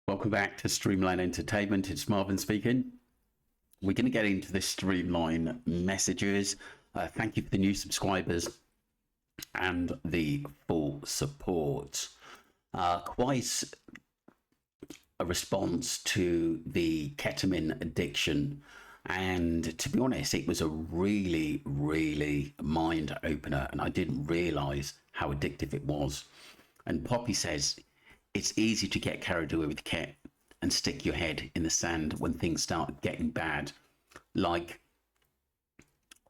Welcome back to Streamline Entertainment. It's Marvin speaking. We're going to get into the Streamline messages. Thank you for the new subscribers and the full support. Quite a response to the ketamine addiction. And to be honest, it was a really, really mind opener. And I didn't realize how addictive it was. And Poppy says, it's easy to get carried away with Ket and stick your head in the sand when things start getting bad. Like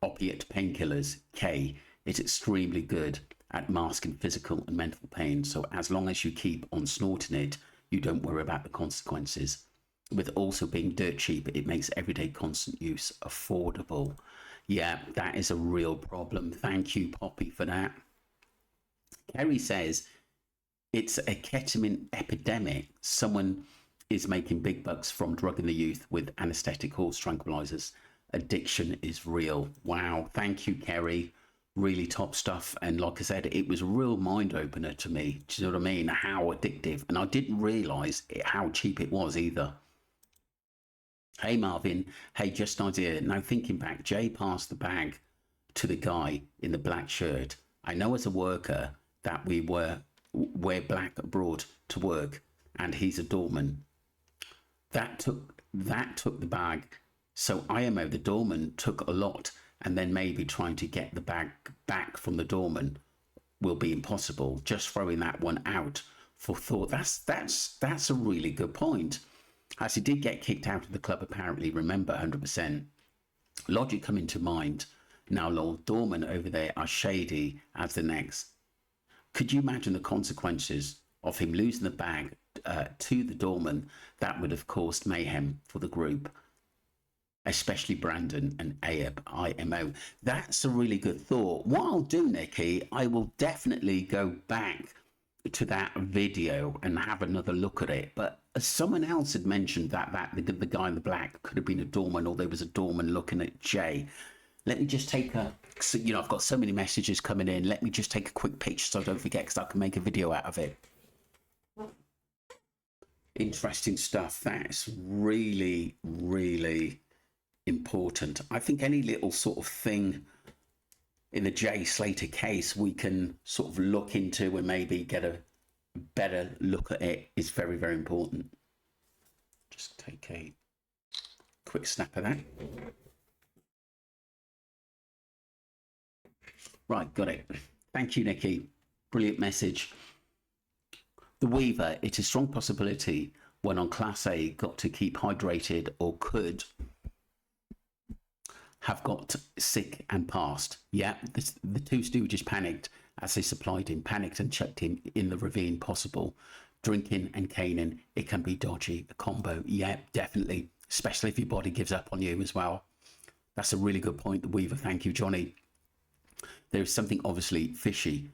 opiate painkillers, K is extremely good at masking physical and mental pain. So as long as you keep on snorting it, you don't worry about the consequences. With also being dirt cheap, it makes everyday constant use affordable. Yeah, that is a real problem. Thank you, Poppy, for that. Kerry says, it's a ketamine epidemic. Someone is making big bucks from drugging the youth with anesthetic horse tranquilizers. Addiction is real. Wow. Thank you, Kerry. Really top stuff. And like I said, it was a real mind opener to me. Do you know what I mean? How addictive. And I didn't realize how cheap it was either. Hey, Marvin. Hey, just an idea. Now thinking back, Jay passed the bag to the guy in the black shirt. I know as a worker that we wear black abroad to work, and he's a doorman. That took the bag. So IMO, the doorman, took a lot, and then maybe trying to get the bag back from the doorman will be impossible. Just throwing that one out for thought. That's a really good point. As he did get kicked out of the club, apparently. Remember, 100%. Logic coming to mind. Now, Lord Doorman over there are shady as the next. Could you imagine the consequences of him losing the bag to the doorman? That would have caused mayhem for the group, especially Brandon and Ayab IMO. That's a really good thought. What I'll do, Nikki, I will definitely go back to that video and have another look at it. But someone else had mentioned that the guy in the black could have been a doorman, or there was a doorman looking at Jay. Let me just take I've got so many messages coming in. Let me just take a quick picture so I don't forget, because I can make a video out of it. Interesting stuff. That's really, really important. I think any little sort of thing in the Jay Slater case we can sort of look into and maybe get a better look at it is very, very important. Just take a quick snap of that. Right, got it. Thank you, Nikki. Brilliant message. The Weaver, it's a strong possibility when on Class A got to keep hydrated or could have got sick and passed. Yeah, the two stooges panicked as they supplied him, panicked and chucked him in the ravine possible. Drinking and caning, it can be dodgy, a combo. Yeah, definitely, especially if your body gives up on you as well. That's a really good point, the Weaver. Thank you, Johnny. There's something obviously fishy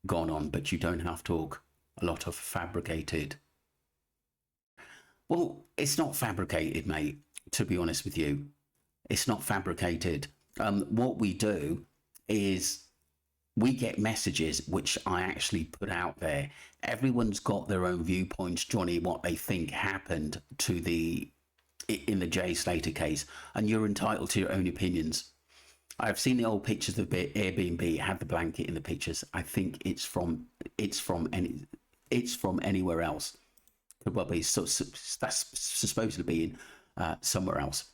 gone on, but you don't have to talk a lot of fabricated. Well, it's not fabricated, mate, to be honest with you. It's not fabricated. What we do is we get messages which I actually put out there. Everyone's got their own viewpoints, Johnny, what they think happened to in the Jay Slater case, and you're entitled to your own opinions. I've seen the old pictures of Airbnb, had the blanket in the pictures. I think it's from anywhere else. Could well be, so that's supposed to be in somewhere else.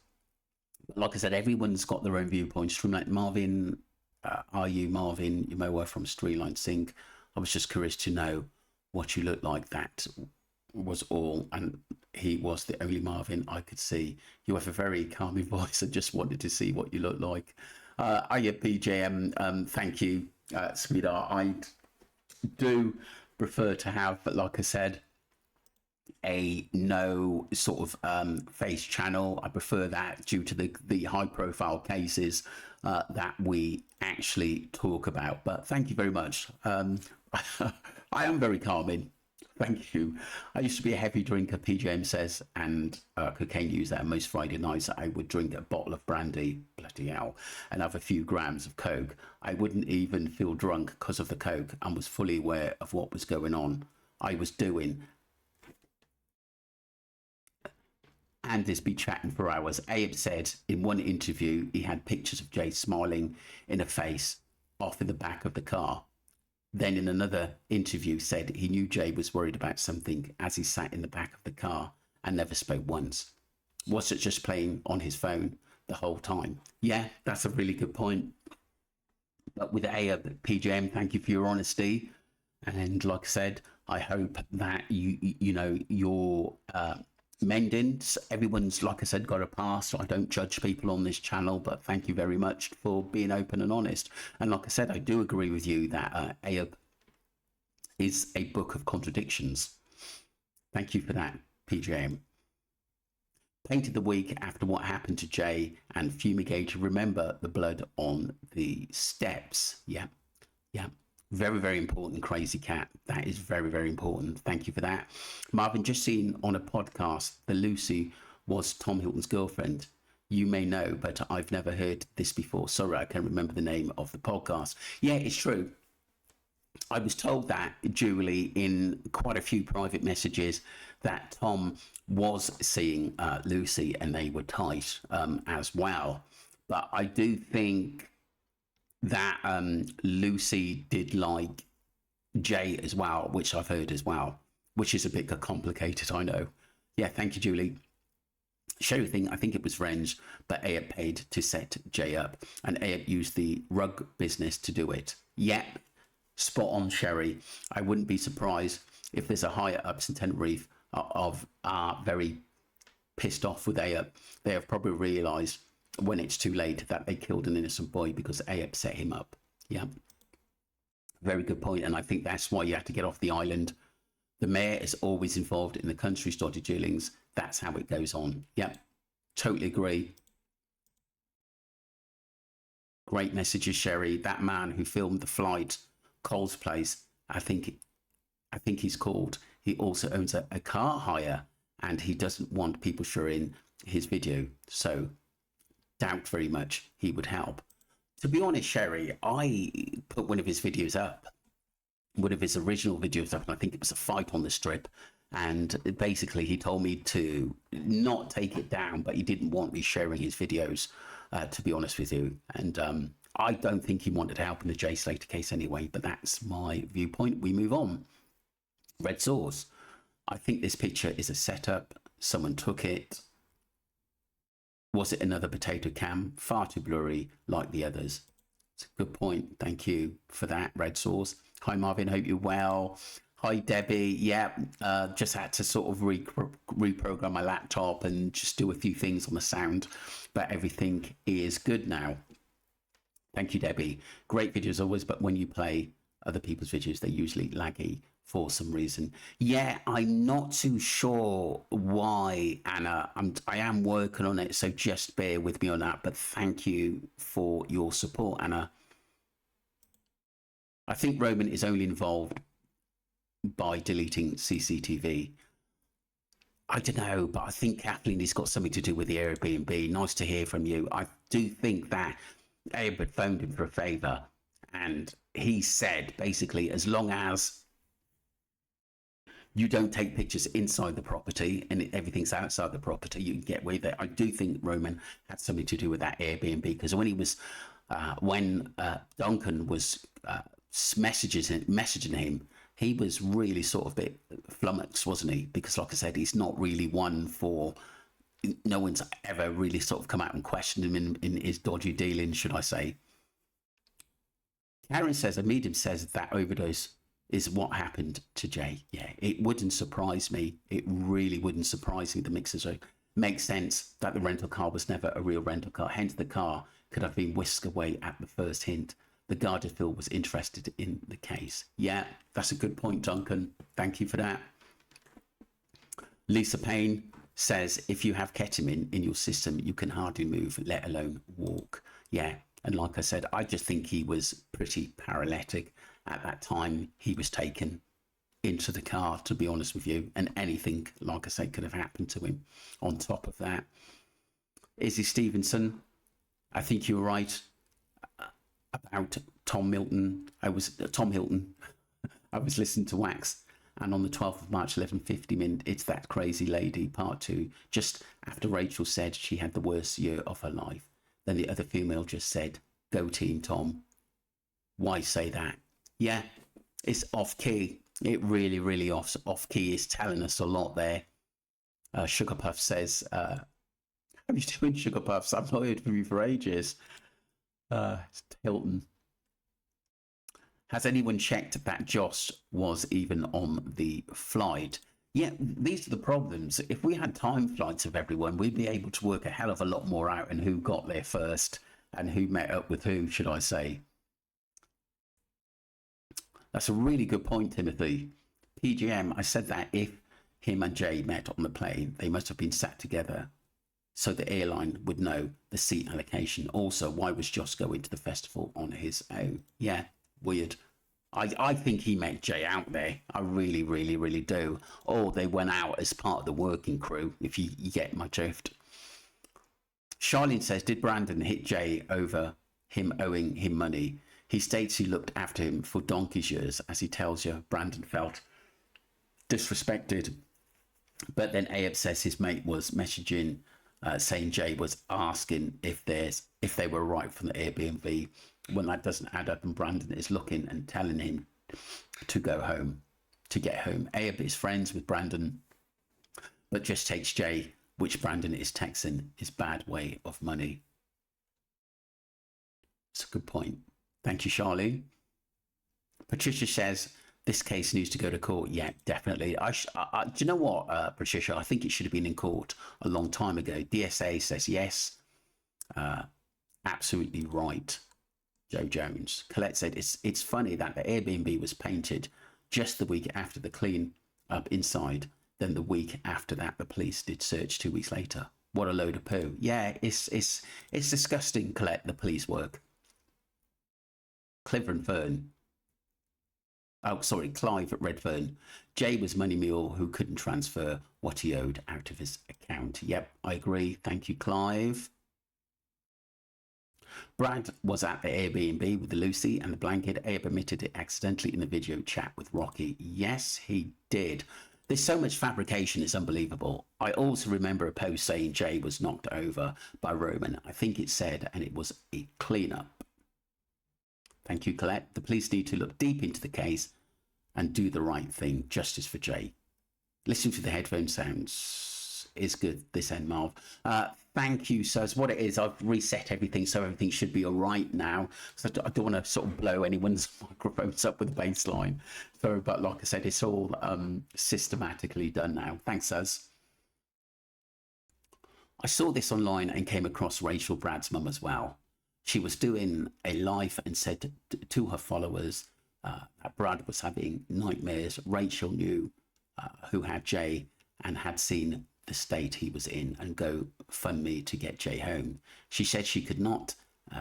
Like I said, everyone's got their own viewpoints. From like Marvin, Marvin? You may well from Streamline Sync. I was just curious to know what you look like. That was all, and he was the only Marvin I could see. You have a very calming voice. I just wanted to see what you look like. PJM, thank you, sweetheart. I do prefer to have, like I said, a no sort of face channel. I prefer that due to the high profile cases that we actually talk about. But thank you very much. I am very calming. Thank you. I used to be a heavy drinker, PJM says, and cocaine user. And most Friday nights I would drink a bottle of brandy, bloody hell, and have a few grams of coke. I wouldn't even feel drunk because of the coke and was fully aware of what was going on. I was doing and just be chatting for hours. Abe said in one interview he had pictures of Jay smiling in a face off in the back of the car. Then in another interview said he knew Jay was worried about something as he sat in the back of the car and never spoke once. Was it just playing on his phone the whole time? Yeah, that's a really good point. But with Abe, PJM, thank you for your honesty. And like I said, I hope that you know your mending. Everyone's, like I said, got a pass. I don't judge people on this channel, but thank you very much for being open and honest. And like I said, I do agree with you that Abe is a book of contradictions. Thank you for that, PJM. Painted the week after what happened to Jay and Fumigate. Remember the blood on the steps. Yeah. Very, very important, Crazy Cat. That is very, very important. Thank you for that. Marvin, just seen on a podcast that Lucy was Tom Hilton's girlfriend. You may know, but I've never heard this before. Sorry, I can't remember the name of the podcast. Yeah, it's true. I was told that, Julie, in quite a few private messages, that Tom was seeing Lucy and they were tight as well. But I do think that Lucy did like Jay as well, which I've heard as well, which is a bit complicated, I know. Yeah, thank you, Julie. Sherry thing, I think it was friends, but Abe paid to set Jay up, and Abe used the rug business to do it. Yeah, spot on, Sherry. I wouldn't be surprised if there's a higher ups in Tenerife are very pissed off with Abe. They have probably realised when it's too late that they killed an innocent boy because Abe set him up. Yeah, very good point. And I think that's why you have to get off the island. The mayor is always involved in the country's dodgy dealings. That's how it goes on. Yeah, totally agree. Great messages, Sherry. That man who filmed the flight, Cole's place, I think he's called. He also owns a car hire, and he doesn't want people sharing his video. So doubt very much he would help. To be honest, Sherry, I put one of his videos up, one of his original videos up, and I think it was a fight on the strip. And basically he told me to not take it down, but he didn't want me sharing his videos, to be honest with you. And I don't think he wanted help in the Jay Slater case anyway, but that's my viewpoint. We move on. Red Sauce. I think this picture is a setup. Someone took it. Was it another potato cam? Far too blurry like the others. It's a good point. Thank you for that, Red Sauce. Hi, Marvin. Hope you're well. Hi, Debbie. Yeah, just had to sort of reprogram my laptop and just do a few things on the sound, but everything is good now. Thank you, Debbie. Great videos always, but when you play other people's videos, they're usually laggy for some reason. Yeah, I'm not too sure why, Anna. I am working on it, so just bear with me on that. But thank you for your support, Anna. I think Roman is only involved by deleting CCTV. I don't know, but I think Kathleen has got something to do with the Airbnb. Nice to hear from you. I do think that Abe had phoned him for a favour, and he said basically, as long as you don't take pictures inside the property and everything's outside the property, you can get away with it. I do think Roman had something to do with that Airbnb, because when he was when Duncan was messaging him, he was really sort of a bit flummoxed, wasn't he? Because like I said, he's not really one for, no one's ever really sort of come out and questioned him in his dodgy dealings, should I say. Karen says, a medium says that overdose is what happened to Jay. Yeah, it wouldn't surprise me. It really wouldn't surprise me. The mixers makes sense that the rental car was never a real rental car. Hence, the car could have been whisked away at the first hint. The Gardafield was interested in the case. Yeah, that's a good point, Duncan. Thank you for that. Lisa Payne says, if you have ketamine in your system, you can hardly move, let alone walk. Yeah, and like I said, I just think he was pretty paralytic at that time he was taken into the car, to be honest with you, and anything, like I said, could have happened to him. On top of that, Izzy Stevenson, I think you were right about Tom Hilton. I was listening to Wax, And on the 12th of March, 11:50, It's That Crazy Lady, part 2, just after Rachel said she had the worst year of her life. Then the other female just said, "Go Team Tom." Why say that? Yeah, it's off key. It really off key. Is telling us a lot there. Sugar Puff says, "How are you doing, Sugar Puffs? I've not heard from you for ages." It's Hilton. Has anyone checked that Joss was even on the flight? Yeah, these are the problems. If we had time flights of everyone, we'd be able to work a hell of a lot more out and who got there first and who met up with who, should I say. That's a really good point, Timothy. PGM, I said that if him and Jay met on the plane, they must have been sat together so the airline would know the seat allocation. Also, why was Joss going to the festival on his own? Yeah, weird. I think he met Jay out there. I really do. Or they went out as part of the working crew, if you get my drift. Charlene says, did Brandon hit Jay over him owing him money? He states he looked after him for donkey's years. As he tells you, Brandon felt disrespected. But then Abe says his mate was messaging, saying Jay was asking if they were right from the Airbnb, when that doesn't add up, and Brandon is looking and telling him to go home, to get home. Abe is friends with Brandon, but just takes Jay, which Brandon is texting his bad way of money. It's a good point. Thank you, Charlie. Patricia says, this case needs to go to court. Yeah, definitely. Do you know what, Patricia? I think it should have been in court a long time ago. DSA says yes. Absolutely right, Joe Jones. Colette said, it's funny that the Airbnb was painted just the week after the clean up inside. Then the week after that, the police did search 2 weeks later. What a load of poo. Yeah, it's disgusting, Colette, the police work. Clive Redfern. Oh, sorry, Clive Redfern. Jay was money mule who couldn't transfer what he owed out of his account. Yep, I agree. Thank you, Clive. Brad was at the Airbnb with the Lucy and the blanket. Abe admitted it accidentally in the video chat with Rocky. Yes, he did. There's so much fabrication, it's unbelievable. I also remember a post saying Jay was knocked over by Roman. I think it said, and it was a cleanup. Thank you, Colette. The police need to look deep into the case and do the right thing. Justice for Jay. Listening to the headphone sounds is good this end, Marv. Thank you. So, what it is, I've reset everything so everything should be all right now. So I don't want to sort of blow anyone's microphones up with the bass line. So, but like I said, it's all systematically done now. Thanks, Saz. I saw this online and came across Rachel, Brad's mum, as well. She was doing a live and said to her followers that Brad was having nightmares. Rachel knew who had Jay and had seen the state he was in and go fund me to get Jay home. She said she could not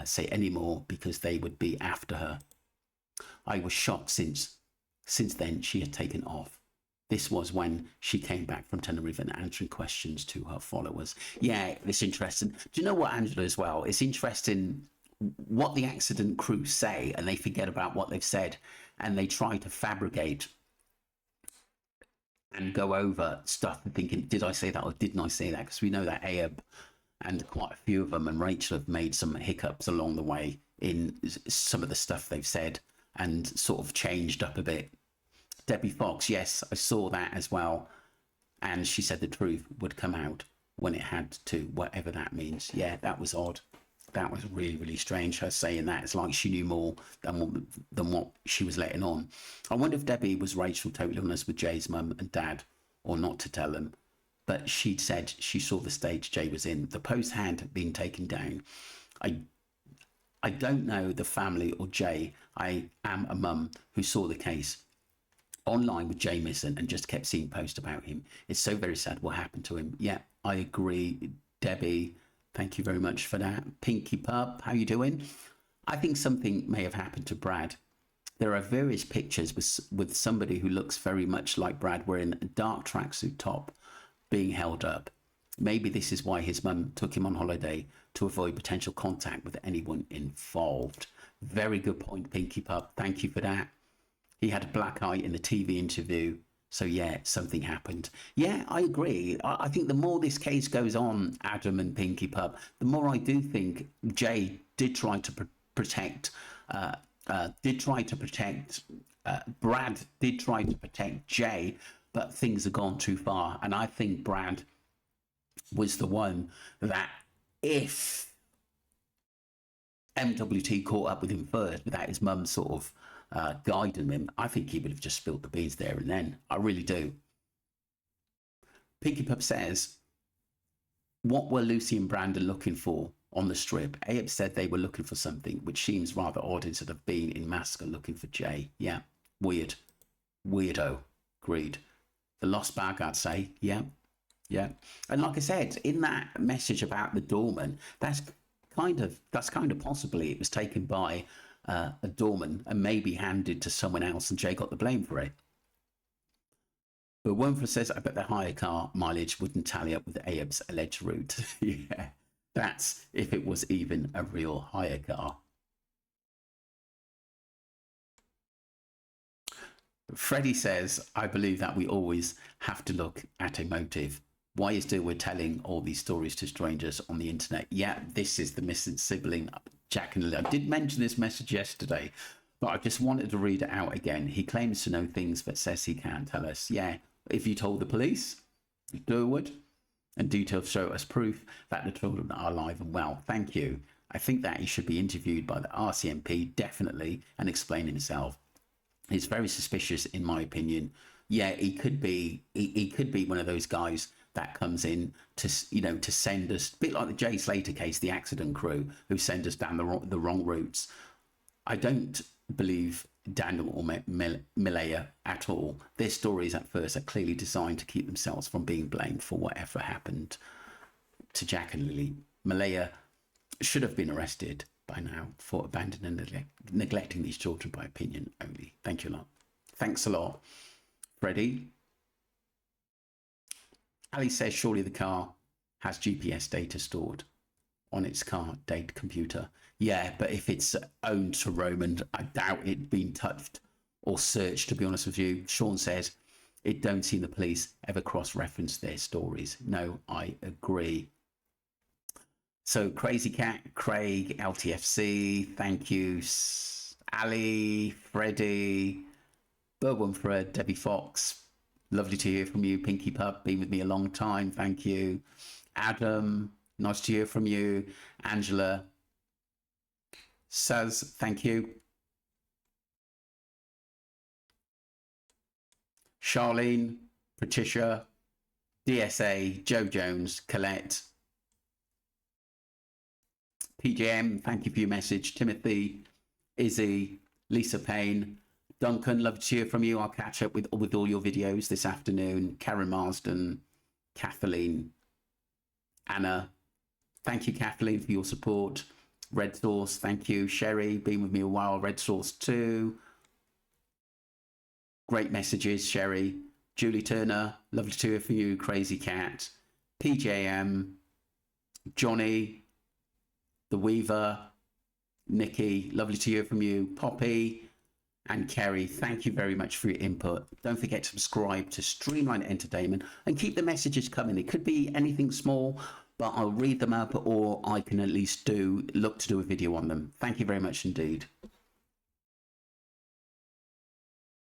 say any more because they would be after her. I was shocked since then she had taken off. This was when she came back from Tenerife and answering questions to her followers. Yeah, it's interesting. Do you know what, Angela, as well? It's interesting what the accident crew say, and they forget about what they've said, and they try to fabricate and go over stuff and thinking, did I say that or didn't I say that? Because we know that Abe and quite a few of them and Rachel have made some hiccups along the way in some of the stuff they've said and sort of changed up a bit. Debbie Fox, yes, I saw that as well. And she said the truth would come out when it had to, whatever that means. Yeah, that was odd. That was really strange, her saying that. It's like she knew more than what she was letting on. I wonder if Debbie was Rachel totally honest with Jay's mum and dad, or not to tell them. But she'd said she saw the stage Jay was in. The post had been taken down. I don't know the family or Jay. I am a mum who saw the case online with Jay missing and just kept seeing posts about him. It's so very sad what happened to him. Yeah, I agree, Debbie. Thank you very much for that. Pinky Pup, how you doing? I think something may have happened to Brad. There are various pictures with somebody who looks very much like Brad wearing a dark tracksuit top being held up. Maybe this is why his mum took him on holiday, to avoid potential contact with anyone involved. Very good point, Pinky Pup. Thank you for that. He had a black eye in the TV interview So yeah, something happened. Yeah, I agree. I think the more this case goes on, Adam and Pinky Pub, the more I do think Jay did try to protect, did try to protect, Brad did try to protect Jay, but things have gone too far. And I think Brad was the one that, if MWT caught up with him first without his mum sort of guiding him, I think he would have just spilled the beans there and then. I really do. Pinky Pub says, what were Lucy and Brandon looking for on the strip? Abe said they were looking for something, which seems rather odd instead of being in Masca looking for Jay. Yeah, weird. Weirdo. Agreed. The lost bag, I'd say. Yeah. Yeah. And like I said, in that message about the doorman, that's kind of possibly it was taken by a doorman and maybe handed to someone else, and Jay got the blame for it. But Wonford says, I bet the hire car mileage wouldn't tally up with Abe's alleged route. Yeah, that's if it was even a real hire car. Freddie says, I believe that we always have to look at a motive. Why is it we're telling all these stories to strangers on the internet? Yeah, this is the missing sibling, Jack and Lily. I did mention this message yesterday, but I just wanted to read it out again. He claims to know things but says he can't tell us. Yeah, if you told the police, Durwood, and details show us proof that the children are alive and well. Thank you. I think that he should be interviewed by the RCMP, definitely, and explain himself. He's very suspicious, in my opinion. Yeah, he could be. He could be one of those guys that comes in to, you know, to send us, a bit like the Jay Slater case, the accident crew who send us down the wrong routes. I don't believe Daniel or Malaya at all. Their stories at first are clearly designed to keep themselves from being blamed for whatever happened to Jack and Lily. Malaya should have been arrested by now for abandoning and neglecting these children by opinion only. Thank you a lot. Thanks a lot, Freddie. Ali says, surely the car has GPS data stored on its car data computer. Yeah, but if it's owned to Roman, I doubt it being touched or searched, to be honest with you. Sean says, it don't seem the police ever cross-reference their stories. No, I agree. So Crazy Cat, Craig, LTFC, thank you. Ali, Freddie, Bourbon Fred, Debbie Fox, lovely to hear from you. Pinky Pub, been with me a long time, thank you. Adam, nice to hear from you. Angela, Saz, thank you. Charlene, Patricia, DSA, Joe Jones, Colette, PJM, thank you for your message. Timothy, Izzy, Lisa Payne, Duncan, love to hear from you. I'll catch up with all your videos this afternoon. Karen Marsden, Kathleen, Anna, thank you, Kathleen, for your support. Red Sauce, thank you. Sherry, been with me a while. Red Sauce too. Great messages, Sherry. Julie Turner, lovely to hear from you. Crazy Cat, PJM, Johnny, The Weaver, Nikki, lovely to hear from you. Poppy and Kerry, thank you very much for your input. Don't forget to subscribe to Streamline Entertainment and keep the messages coming. It could be anything small, but I'll read them up, or I can at least look to do a video on them. Thank you very much indeed.